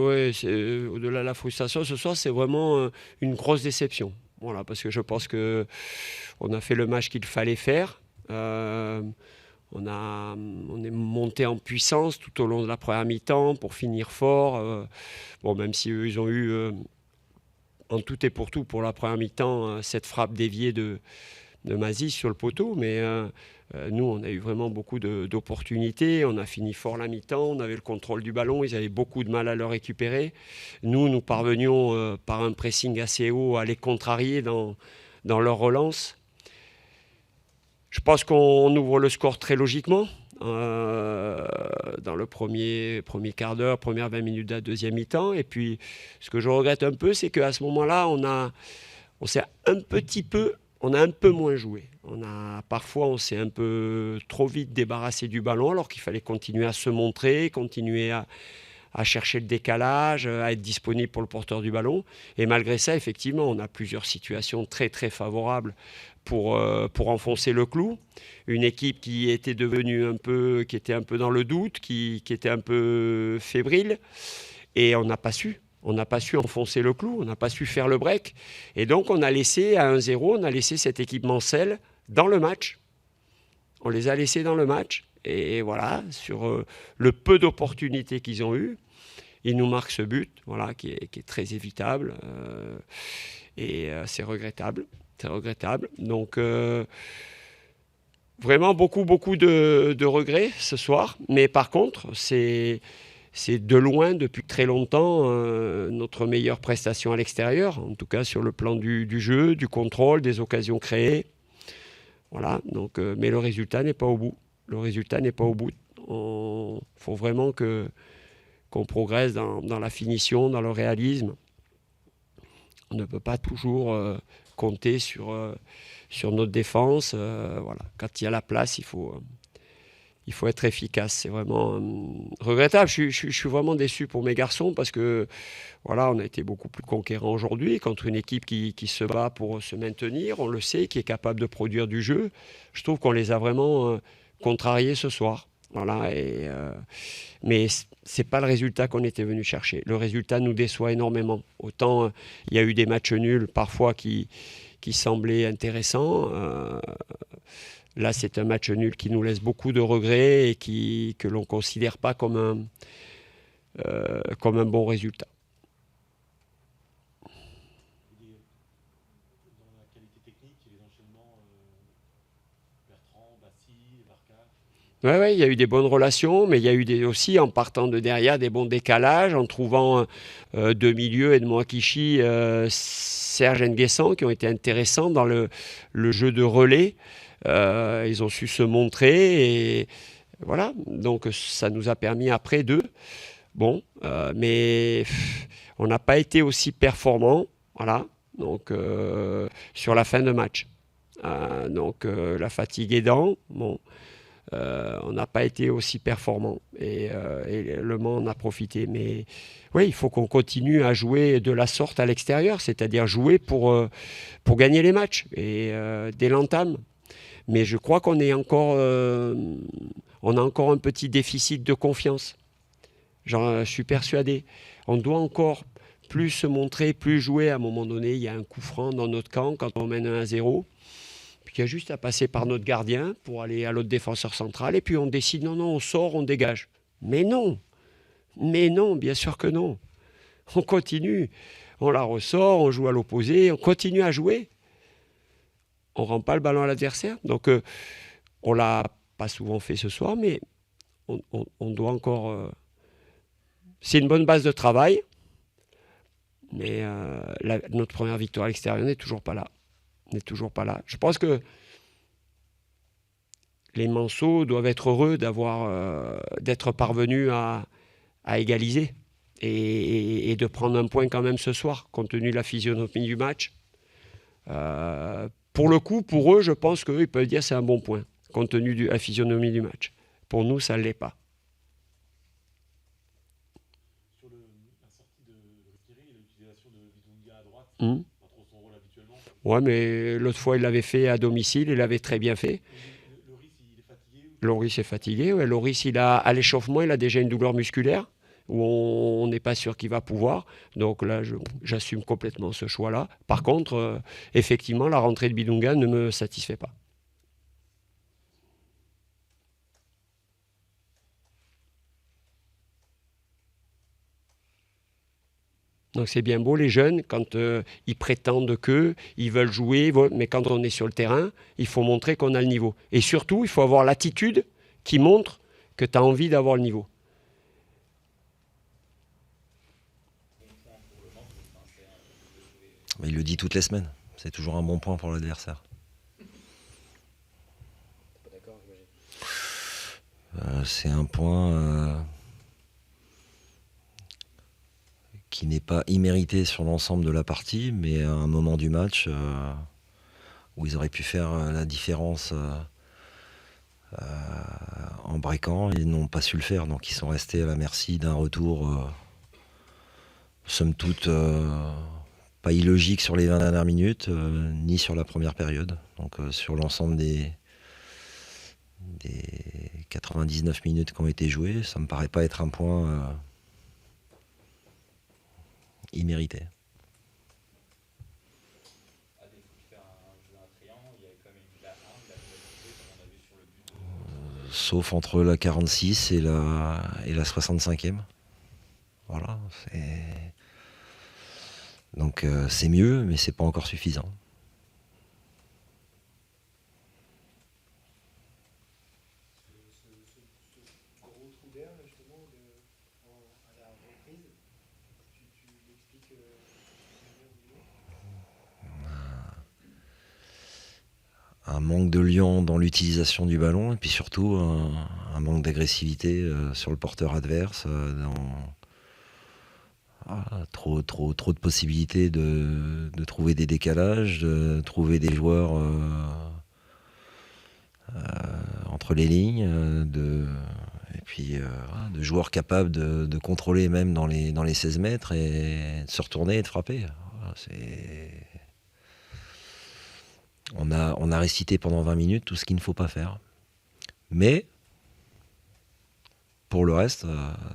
ouais, au-delà de la frustration, ce soir, c'est vraiment une grosse déception. Voilà, parce que je pense que on a fait le match qu'il fallait faire. Euh, on est monté en puissance tout au long de la première mi-temps pour finir fort. Bon, même si eux, ils ont eu en tout et pour tout pour la première mi-temps cette frappe déviée de Mazis sur le poteau, mais nous, on a eu vraiment beaucoup d'opportunités. On a fini fort la mi-temps, on avait le contrôle du ballon, ils avaient beaucoup de mal à le récupérer. Nous parvenions par un pressing assez haut à les contrarier dans leur relance. Je pense qu'on ouvre le score très logiquement. Dans le premier quart d'heure, première 20 minutes de la deuxième mi-temps. Et puis, ce que je regrette un peu, c'est qu'à ce moment-là, on a un peu moins joué. Parfois, on s'est un peu trop vite débarrassé du ballon, alors qu'il fallait continuer à se montrer, continuer à chercher le décalage, à être disponible pour le porteur du ballon. Et malgré ça, effectivement, on a plusieurs situations très très favorables pour enfoncer le clou. Une équipe qui était qui était un peu dans le doute, qui était un peu fébrile, et on n'a pas su. On n'a pas su enfoncer le clou, on n'a pas su faire le break. Et donc, on a laissé à 1-0, on a laissé cette équipe Mancel dans le match. On les a laissés dans le match. Et voilà, sur le peu d'opportunités qu'ils ont eues, ils nous marquent ce but, voilà, qui est très évitable. C'est regrettable. C'est regrettable. Donc, vraiment beaucoup de regrets ce soir. Mais par contre, c'est de loin, depuis très longtemps, notre meilleure prestation à l'extérieur, en tout cas sur le plan du jeu, du contrôle, des occasions créées. Voilà, donc, mais le résultat n'est pas au bout. Le résultat n'est pas au bout. Il faut vraiment qu'on progresse dans la finition, dans le réalisme. On ne peut pas toujours compter sur notre défense. Voilà. Quand il y a la place, il faut être efficace. C'est vraiment regrettable. Je suis vraiment déçu pour mes garçons parce que voilà, on a été beaucoup plus conquérants aujourd'hui contre une équipe qui se bat pour se maintenir. On le sait, qui est capable de produire du jeu. Je trouve qu'on les a vraiment contrariés ce soir. Voilà. Mais c'est pas le résultat qu'on était venu chercher. Le résultat nous déçoit énormément. Autant il y a eu des matchs nuls parfois qui semblaient intéressants. Là, c'est un match nul qui nous laisse beaucoup de regrets et que l'on ne considère pas comme un bon résultat. Dans la qualité technique, les enchaînements Bertrand, Bassi, Varka. Oui, il y a eu des bonnes relations, mais il y a eu aussi, en partant de derrière, des bons décalages, en trouvant deux milieux, Edmond Akichi, Serge Nguessan, qui ont été intéressants dans le jeu de relais. Ils ont su se montrer et voilà, donc ça nous a permis après bon, mais on n'a pas été aussi performant, voilà, donc sur la fin de match. La fatigue aidant, bon, on n'a pas été aussi performant et Le Mans en a profité. Mais oui, il faut qu'on continue à jouer de la sorte à l'extérieur, c'est-à-dire jouer pour gagner les matchs et dès l'entame. Mais je crois on a encore un petit déficit de confiance. Je suis persuadé. On doit encore plus se montrer, plus jouer. À un moment donné, il y a un coup franc dans notre camp quand on mène 1-0. Puis il y a juste à passer par notre gardien pour aller à l'autre défenseur central. Et puis on décide, non, on sort, on dégage. Mais non, bien sûr que non. On continue. On la ressort, on joue à l'opposé, on continue à jouer. On ne rend pas le ballon à l'adversaire. Donc, on ne l'a pas souvent fait ce soir, mais on doit encore... C'est une bonne base de travail, mais notre première victoire à l'extérieur n'est toujours pas là. Je pense que les Manceaux doivent être heureux d'être parvenus à égaliser et de prendre un point quand même ce soir, compte tenu de la physionomie du match. Pour le coup, pour eux, je pense qu'eux, ils peuvent dire que c'est un bon point, compte tenu de la physionomie du match. Pour nous, ça ne l'est pas. Sur la sortie de Ristiri et l'utilisation de Vidunga à droite, pas trop son rôle habituellement. Ouais, mais l'autre fois, il l'avait fait à domicile, il l'avait très bien fait. Loris, il est fatigué. Loris est fatigué. Ouais. Loris, à l'échauffement, il a déjà une douleur musculaire. où on n'est pas sûr qu'il va pouvoir. Donc là, j'assume complètement ce choix-là. Par contre, effectivement, la rentrée de Bidunga ne me satisfait pas. Donc c'est bien beau les jeunes quand ils prétendent ils veulent jouer, mais quand on est sur le terrain, il faut montrer qu'on a le niveau. Et surtout, il faut avoir l'attitude qui montre que tu as envie d'avoir le niveau. Il le dit toutes les semaines. C'est toujours un bon point pour l'adversaire. C'est un point qui n'est pas immérité sur l'ensemble de la partie, mais à un moment du match où ils auraient pu faire la différence en breakant, ils n'ont pas su le faire. Donc ils sont restés à la merci d'un retour somme toute pas illogique sur les 20 dernières minutes, ni sur la première période. Donc sur l'ensemble des 99 minutes qui ont été jouées, ça me paraît pas être un point immérité. Sauf entre la 46 et la 65e. Voilà. Donc c'est mieux, mais c'est pas encore suffisant. Un manque de liant dans l'utilisation du ballon et puis surtout un manque d'agressivité sur le porteur adverse, trop de possibilités de trouver des décalages, de trouver des joueurs entre les lignes, et puis de joueurs capables de contrôler même dans les 16 mètres et de se retourner et de frapper. Voilà, on a récité pendant 20 minutes tout ce qu'il ne faut pas faire. Mais pour le reste,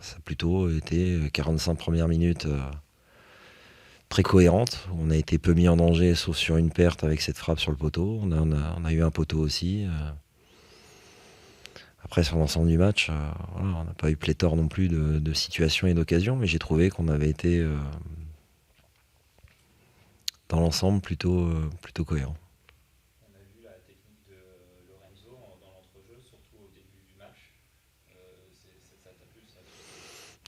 ça a plutôt été 45 premières minutes très cohérentes. On a été peu mis en danger, sauf sur une perte avec cette frappe sur le poteau. On a eu un poteau aussi. Après, sur l'ensemble du match, voilà, on n'a pas eu pléthore non plus de situations et d'occasions, mais j'ai trouvé qu'on avait été dans l'ensemble plutôt cohérent.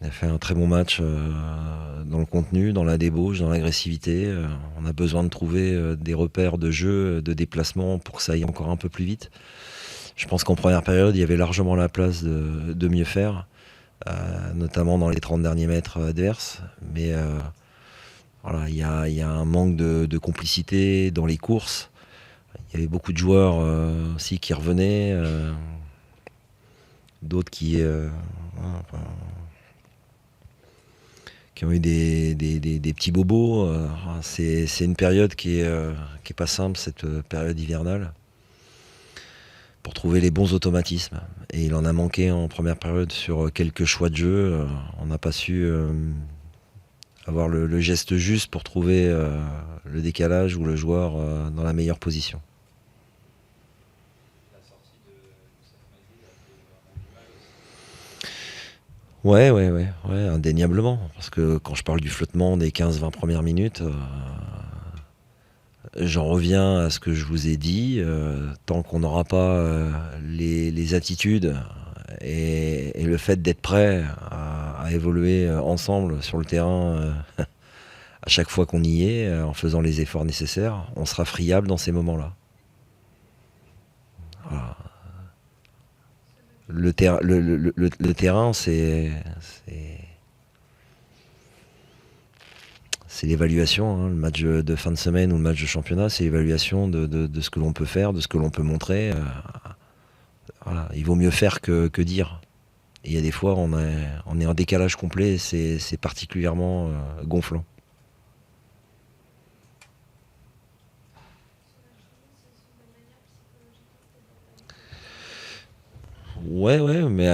Il a fait un très bon match dans le contenu, dans la débauche, dans l'agressivité. On a besoin de trouver des repères de jeu, de déplacement pour que ça aille encore un peu plus vite. Je pense qu'en première période, il y avait largement la place de mieux faire, notamment dans les 30 derniers mètres adverses. Mais voilà, il y a un manque de complicité dans les courses. Il y avait beaucoup de joueurs aussi qui revenaient, d'autres qui ont eu des petits bobos. C'est une période qui est pas simple, cette période hivernale, pour trouver les bons automatismes. Et il en a manqué en première période sur quelques choix de jeu. On n'a pas su avoir le geste juste pour trouver le décalage ou le joueur dans la meilleure position. Ouais, indéniablement. Parce que quand je parle du flottement des 15-20 premières minutes, j'en reviens à ce que je vous ai dit. Tant qu'on n'aura pas les attitudes et le fait d'être prêt à évoluer ensemble sur le terrain à chaque fois qu'on y est, en faisant les efforts nécessaires, on sera friable dans ces moments-là. Voilà. Le terrain, c'est l'évaluation. Hein. Le match de fin de semaine ou le match de championnat, c'est l'évaluation de ce que l'on peut faire, de ce que l'on peut montrer. Voilà. Il vaut mieux faire que dire. Et il y a des fois, on est en décalage complet et c'est particulièrement gonflant. Ouais, mais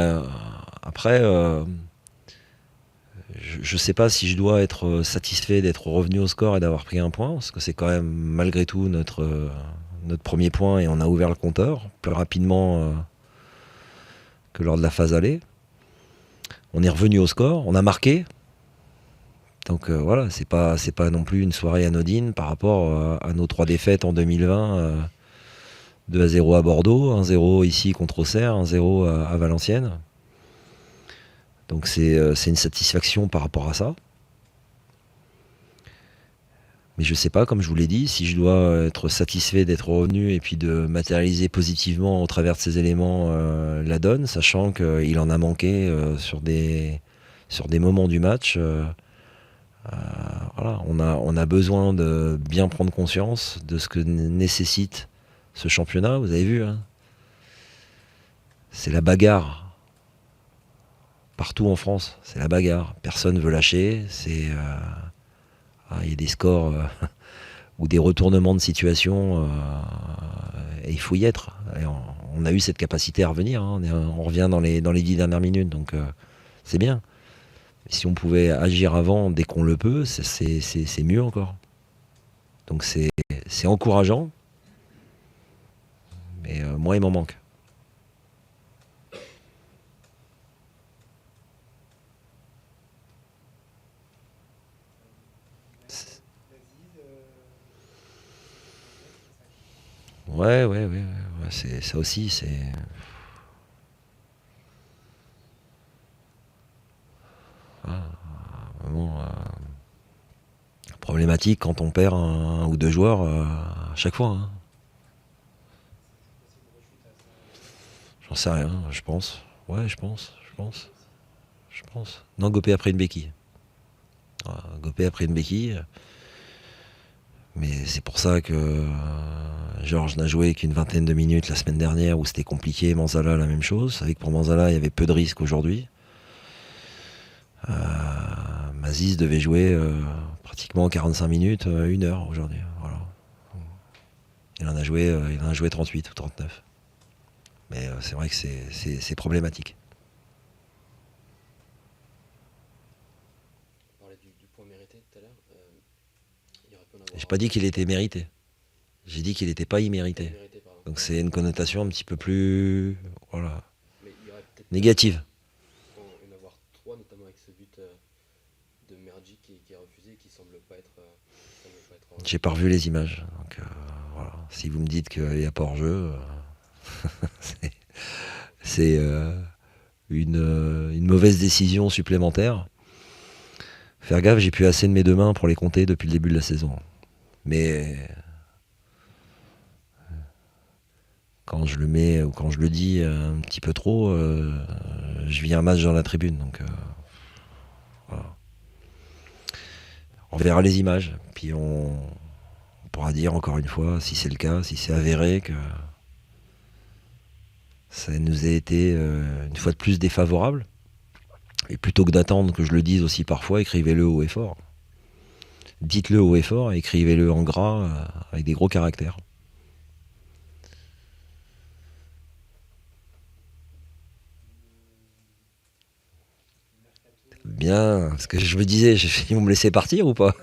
après, je ne sais pas si je dois être satisfait d'être revenu au score et d'avoir pris un point, parce que c'est quand même malgré tout notre premier point et on a ouvert le compteur plus rapidement que lors de la phase aller. On est revenu au score, on a marqué. Donc voilà, c'est pas non plus une soirée anodine par rapport à nos 3 défaites en 2020. 2-0 à Bordeaux, 1-0 ici contre Auxerre, 1-0 à Valenciennes. Donc c'est une satisfaction par rapport à ça. Mais je ne sais pas, comme je vous l'ai dit, si je dois être satisfait d'être revenu et puis de matérialiser positivement au travers de ces éléments la donne, sachant qu'il en a manqué sur des moments du match. Voilà, on a besoin de bien prendre conscience de ce que nécessite ce championnat. Vous avez vu, hein, c'est la bagarre. Partout en France, c'est la bagarre. Personne ne veut lâcher. Il y a des scores ou des retournements de situation et il faut y être. Et on a eu cette capacité à revenir. Hein. On revient dans les 10 dernières minutes, donc c'est bien. Mais si on pouvait agir avant, dès qu'on le peut, c'est mieux encore. Donc c'est encourageant. Mais moi, il m'en manque. Ouais, c'est ça aussi, c'est vraiment problématique quand on perd un ou 2 joueurs à chaque fois. Hein. J'en sais rien, je pense. Ouais, je pense. Non, Gopé a pris une béquille. Gopé a pris une béquille. Mais c'est pour ça que Georges n'a joué qu'une 20aine de minutes la semaine dernière où c'était compliqué. Manzala, la même chose. Vous savez que pour Manzala, il y avait peu de risques aujourd'hui. Mazis devait jouer pratiquement 45 minutes, 1 heure aujourd'hui. Voilà. Il en a joué 38 ou 39. Mais c'est vrai que c'est problématique. On parlait du point mérité tout à l'heure. J'ai pas dit qu'il était mérité. J'ai dit qu'il n'était pas immérité. Donc c'est une connotation un petit peu plus négative. Il faut en avoir 3, notamment avec ce but de Mergi qui est refusé et qui semble pas être. J'ai pas revu les images. Donc voilà. Si vous me dites qu'il n'y a pas hors-jeu, c'est une mauvaise décision supplémentaire. Faire gaffe, j'ai plus assez de mes 2 mains pour les compter depuis le début de la saison. Mais quand je le mets ou quand je le dis un petit peu trop, je vis un match dans la tribune. Donc voilà. On verra les images, puis on pourra dire encore une fois si c'est le cas, si c'est avéré que ça nous a été une fois de plus défavorable. Et plutôt que d'attendre que je le dise aussi parfois, écrivez-le haut et fort. Dites-le haut et fort, écrivez-le en gras avec des gros caractères. Bien, parce que je me disais, ils vont me laisser partir ou pas?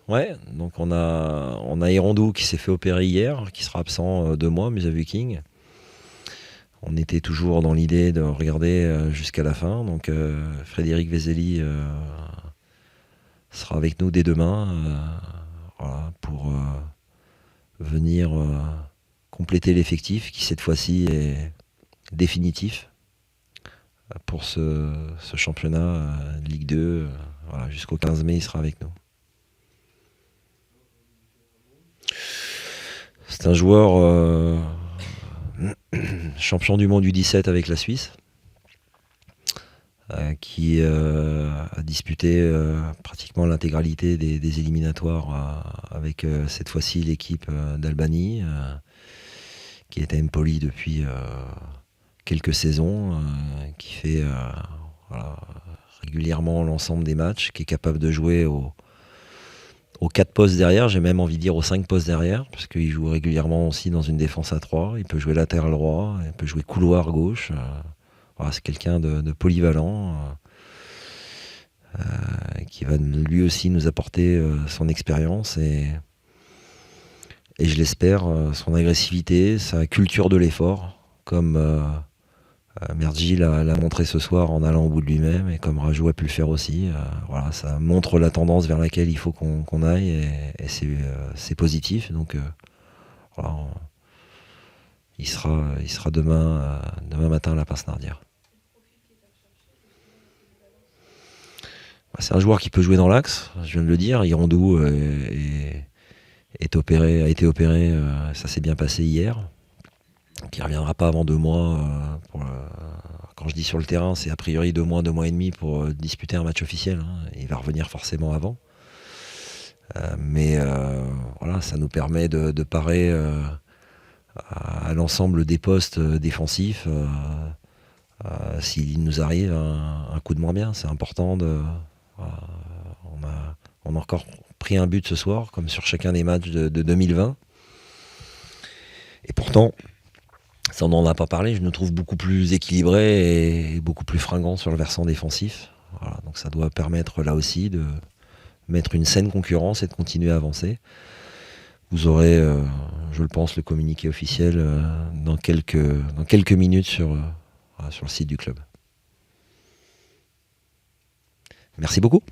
Ouais, donc on a Hirondou qui s'est fait opérer hier, qui sera absent 2 mois, Musavu King. On était toujours dans l'idée de regarder jusqu'à la fin. Donc Frédéric Vezeli sera avec nous dès demain voilà, pour venir compléter l'effectif qui cette fois-ci est définitif pour ce championnat Ligue 2. Voilà, jusqu'au 15 mai, il sera avec nous. C'est un joueur champion du monde U17 avec la Suisse, qui a disputé pratiquement l'intégralité des éliminatoires avec cette fois-ci l'équipe d'Albanie, qui est à Empoli depuis quelques saisons, qui fait régulièrement l'ensemble des matchs, qui est capable de jouer aux 4 postes derrière, j'ai même envie de dire aux 5 postes derrière, parce qu'il joue régulièrement aussi dans une défense à 3, il peut jouer latéral droit, il peut jouer couloir gauche. Voilà, c'est quelqu'un de polyvalent qui va lui aussi nous apporter son expérience et je l'espère, son agressivité, sa culture de l'effort, comme Merdji l'a montré ce soir en allant au bout de lui-même et comme Rajou a pu le faire aussi. Voilà, ça montre la tendance vers laquelle il faut qu'on aille et c'est positif. Donc voilà, il sera demain matin à la Pince-Nardière. C'est un joueur qui peut jouer dans l'axe, je viens de le dire. Hirondou a été opéré, ça s'est bien passé hier. Qui ne reviendra pas avant 2 mois. Quand je dis sur le terrain, c'est a priori 2 mois, 2 mois et demi pour disputer un match officiel. Il va revenir forcément avant. Mais voilà, ça nous permet de parer à l'ensemble des postes défensifs s'il nous arrive un coup de moins bien. C'est important on a encore pris un but ce soir, comme sur chacun des matchs de 2020. Et pourtant, ça on n'en a pas parlé, je nous trouve beaucoup plus équilibré et beaucoup plus fringant sur le versant défensif. Voilà, donc ça doit permettre là aussi de mettre une saine concurrence et de continuer à avancer. Vous aurez, je le pense, le communiqué officiel dans quelques minutes sur le site du club. Merci beaucoup.